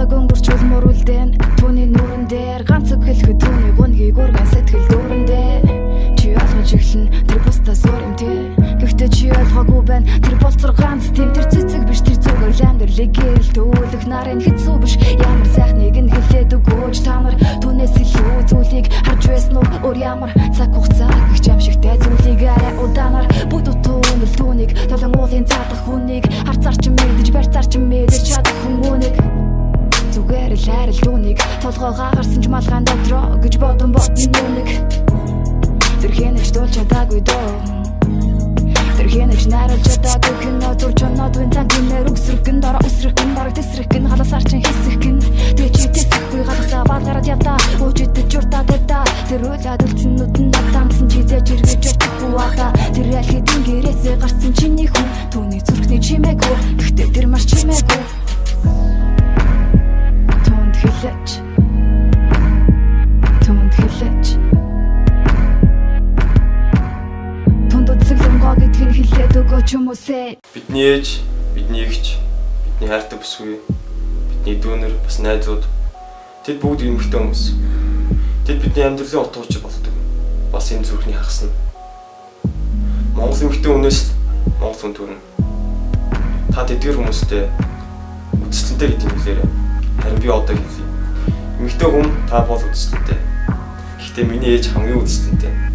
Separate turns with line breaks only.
цаг өнгөрч улмуур үлдэн түүний нүрэн дээр ганц үг хэлэхэд түүний гунгийг өргөн сэтгэл дүүрэндээ чи ойлгож эхлэн тэр бусдаас өөр юм тий. Гэхдээ чи ойлгоогүй байна тэр болцор ганц тийм тэр цэцэг биш тэр зүгээр амьдралыг гэрэл төвлөх нарын хэцүү биш ямар сайхныг нь хэлээд өгөөж та нар түүнээс илүү зүйлийг харж байсан уу өөр ямар цаг хугацаа их амшигтай зүйлийг арай удаанаар бүгд утуунэл түүнийг толон уулын цаадах хүнийг харцаар ч мэдэж барьцаар ч мэдэж чадах хүмүүнийг зүгээр л хайрл түүнийг толгоо гагарсан ч малгайн дотроо гэж бодон нэг тэр хэнэж дуулж чадаагүй доо тэр хэнэж найруулж чадаагүй кино зурж оноод үн тань гинээр өгсрэгэн дараа өсрэгэн бараг тэсрэгэн халасаар чин хэсэгэн тэг чи тэсэхгүй галасаа балгараад явдаа өөжөдөж журтаа тавьда тэр уйлаад үлдсэнүүд нь надамсан чи зэж эргэж чадахгүй ата тэр аль хэдийн гэрээсээ гарсан чиний хүн түүний зүрхний чимээгүй гэхдээ тэр маш чимээгүй түнд хэлэж гэдгийг хэлээд өгөөч юм уу сэ.
Бидний ээж, бидний эгч, бидний хайртай бүсгүй, бидний дүүнер, бас найзууд тэд бүгд эмэгтэй хүмүүс. Тэд бидний амьдралын утга учир болдог. Бас энэ зүрхний хагасна. Монгол эмэгтэй хүнээс Монгол хүн төрнө. Та тэдгэр хүмүүстэй үдслэнтэй гэдэг юм хэлээрэй. Харин би одоо хэлье. Эмэгтэй хүн та бол үдслэнтэй. Гэхдээ миний ээж хамгийн үдслэнтэй.